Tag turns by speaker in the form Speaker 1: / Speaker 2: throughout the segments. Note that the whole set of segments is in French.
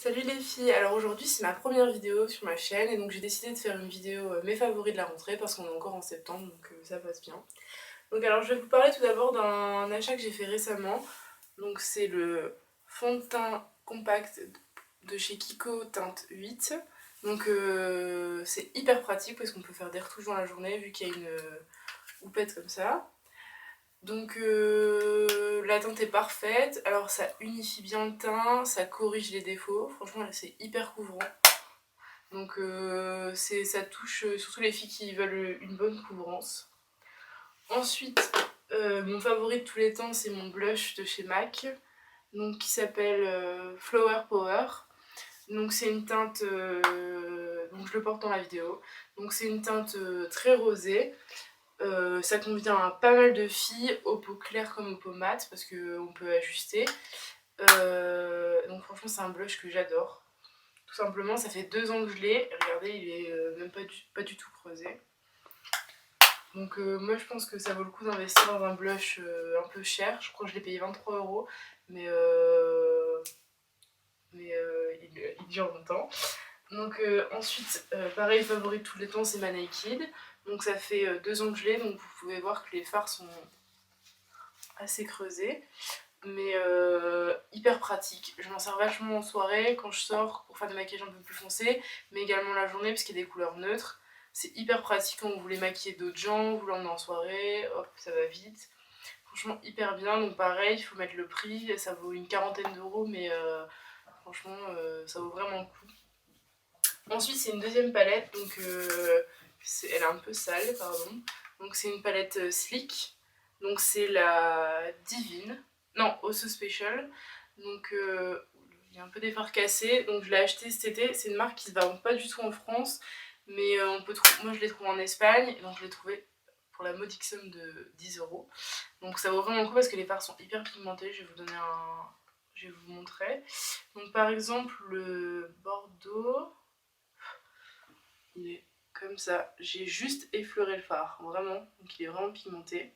Speaker 1: Salut les filles, alors aujourd'hui c'est ma première vidéo sur ma chaîne et donc j'ai décidé de faire une vidéo mes favoris de la rentrée parce qu'on est encore en septembre donc ça passe bien. Donc alors je vais vous parler tout d'abord d'un achat que j'ai fait récemment. Donc c'est le fond de teint compact de chez Kiko teinte 8. Donc c'est hyper pratique parce qu'on peut faire des retouches dans la journée vu qu'il y a une houppette comme ça. Donc la teinte est parfaite, alors ça unifie bien le teint, ça corrige les défauts, franchement c'est hyper couvrant. Donc ça touche surtout les filles qui veulent une bonne couvrance. Ensuite, mon favori de tous les temps c'est mon blush de chez MAC, donc, qui s'appelle Flower Power. Donc c'est une teinte, donc je le porte dans la vidéo, donc c'est une teinte très rosée. Ça convient à pas mal de filles, aux peaux claires comme aux peaux mates, parce qu'on peut ajuster. Donc franchement c'est un blush que j'adore. Tout simplement, ça fait 2 ans que je l'ai. Regardez, il est même pas du tout creusé. Donc moi je pense que ça vaut le coup d'investir dans un blush un peu cher. Je crois que je l'ai payé 23 €, mais il dure longtemps. Donc ensuite, pareil, favori de tous les temps, c'est ma Naked. Donc ça fait 2 ans que je l'ai, donc vous pouvez voir que les fards sont assez creusés. Mais hyper pratique. Je m'en sers vachement en soirée, quand je sors pour faire des maquillages un peu plus foncés, mais également la journée parce qu'il y a des couleurs neutres. C'est hyper pratique quand vous voulez maquiller d'autres gens, vous l'emmenez en soirée, hop, ça va vite. Franchement hyper bien, donc pareil, il faut mettre le prix, ça vaut une quarantaine d'euros, mais franchement ça vaut vraiment le coup. Ensuite c'est une deuxième palette, donc elle est un peu sale, pardon. Donc c'est une palette Slick, donc c'est la Divine, non, Also Special. Donc il y a un peu des fards cassés, donc je l'ai acheté cet été. C'est une marque qui se vend pas du tout en France, mais moi je l'ai trouvé en Espagne, donc je l'ai trouvé pour la modique somme de 10 €. Donc ça vaut vraiment le coup parce que les fards sont hyper pigmentés. Je vais vous montrer. Donc par exemple le Bordeaux, il est comme ça. J'ai juste effleuré le fard, vraiment. Donc il est vraiment pigmenté.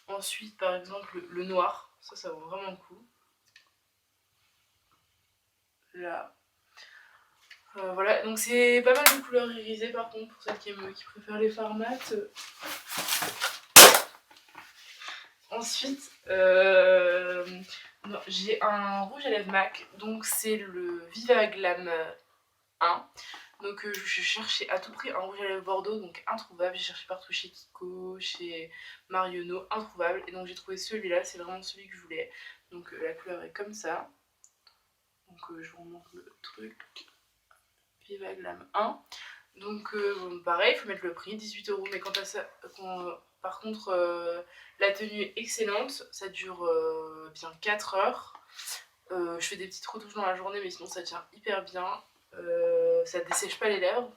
Speaker 1: Ensuite, par exemple, le noir, ça vaut vraiment le coup. Là. Voilà, donc c'est pas mal de couleurs irisées par contre, pour celles qui préfèrent les fards mat. Ensuite, j'ai un rouge à lèvres MAC, donc c'est le Viva Glam 1. Donc je cherchais à tout prix un rouge à lèvres Bordeaux, donc introuvable. J'ai cherché partout chez Kiko, chez Marionneau, introuvable. Et donc j'ai trouvé celui-là, c'est vraiment celui que je voulais. Donc la couleur est comme ça. Donc je vous remontre le truc. Viva Glam 1. Donc bon, pareil, il faut mettre le prix, 18 €. Mais quant à ça, par contre, la tenue est excellente. Ça dure bien 4 heures. Je fais des petites retouches dans la journée, mais sinon ça tient hyper bien. Ça dessèche pas les lèvres,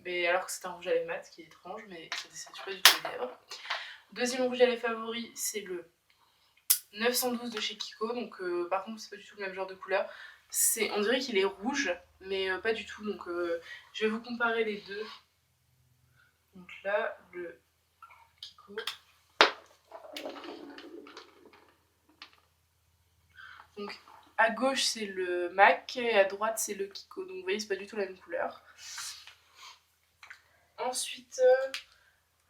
Speaker 1: mais alors que c'est un rouge à lèvres mat, ce qui est étrange, mais ça dessèche pas du tout les lèvres. Deuxième rouge à lèvres favori, c'est le 912 de chez Kiko. Donc par contre c'est pas du tout le même genre de couleur. On dirait qu'il est rouge, mais pas du tout. Donc je vais vous comparer les deux. Donc là, le Kiko. Donc à gauche c'est le MAC et à droite c'est le Kiko. Donc vous voyez, c'est pas du tout la même couleur. Ensuite,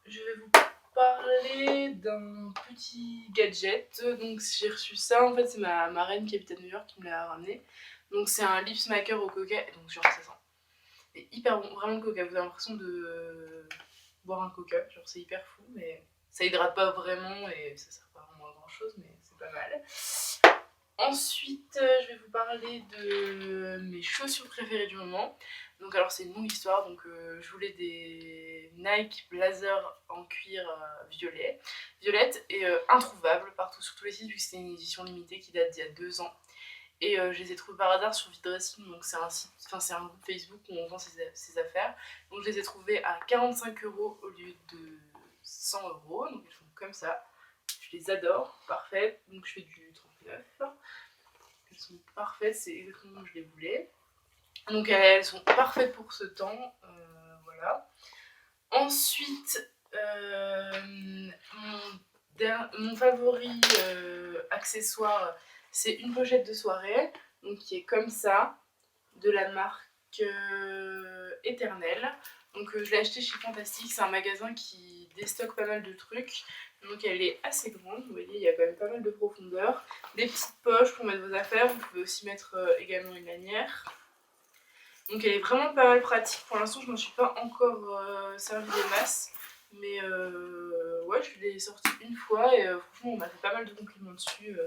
Speaker 1: je vais vous parler d'un petit gadget. Donc j'ai reçu ça, en fait c'est ma reine qui habite à New York qui me l'a ramené. Donc c'est un lip smacker au coca, et donc genre ça sent mais hyper bon, vraiment le coca. Vous avez l'impression de boire un coca, genre c'est hyper fou, mais ça hydrate pas vraiment et ça sert pas vraiment à grand chose, mais c'est pas mal. Ensuite, je vais vous parler de mes chaussures préférées du moment. Donc alors c'est une longue histoire, donc je voulais des Nike Blazer en cuir violette et introuvables partout sur tous les sites vu que c'était une édition limitée qui date d'il y a 2 ans. Et je les ai trouvés par hasard sur Vidressing, donc c'est un site, enfin c'est un groupe Facebook où on vend ses affaires. Donc je les ai trouvés à 45 € au lieu de 100 €, donc elles sont comme ça. Je les adore, parfaites, donc je fais du 39. Elles sont parfaites, c'est exactement comme je les voulais. Donc elles sont parfaites pour ce temps, voilà. Ensuite, mon favori accessoire, c'est une pochette de soirée, donc qui est comme ça. de la marque Éternel. Donc je l'ai acheté chez Fantastique, c'est un magasin qui déstocke pas mal de trucs. Donc elle est assez grande, vous voyez, il y a quand même pas mal de profondeur. Des petites poches pour mettre vos affaires, vous pouvez aussi mettre également une lanière. Donc elle est vraiment pas mal pratique. Pour l'instant, je m'en suis pas encore servi des masses. Mais ouais, je l'ai sorti une fois et franchement, on m'a fait pas mal de compliments dessus.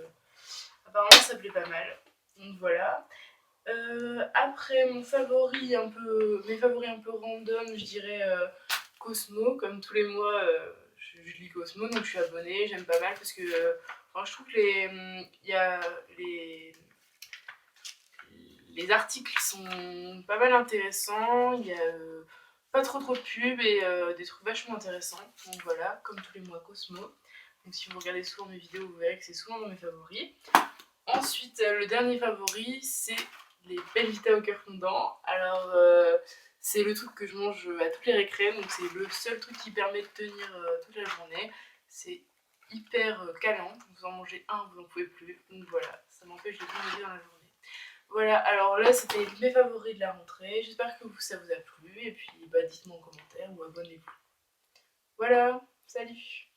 Speaker 1: Apparemment, ça plaît pas mal. Donc voilà. Après, mes favoris un peu random, je dirais Cosmo. Comme tous les mois, je lis Cosmo, donc je suis abonnée. J'aime pas mal parce que enfin, je trouve que les articles sont pas mal intéressants. Il y a pas trop de pubs et des trucs vachement intéressants. Donc voilà, comme tous les mois Cosmo. Donc si vous regardez souvent mes vidéos, vous verrez que c'est souvent dans mes favoris. Ensuite, le dernier favori, c'est les Belvita au cœur fondant. Alors, c'est le truc que je mange à toutes les récrés, donc c'est le seul truc qui permet de tenir toute la journée. C'est hyper câlin, vous en mangez un, vous n'en pouvez plus. Donc voilà, ça m'empêche de grignoter dans la journée. Voilà, alors là, c'était mes favoris de la rentrée. J'espère que ça vous a plu, et puis bah, dites-moi en commentaire ou abonnez-vous. Voilà, salut!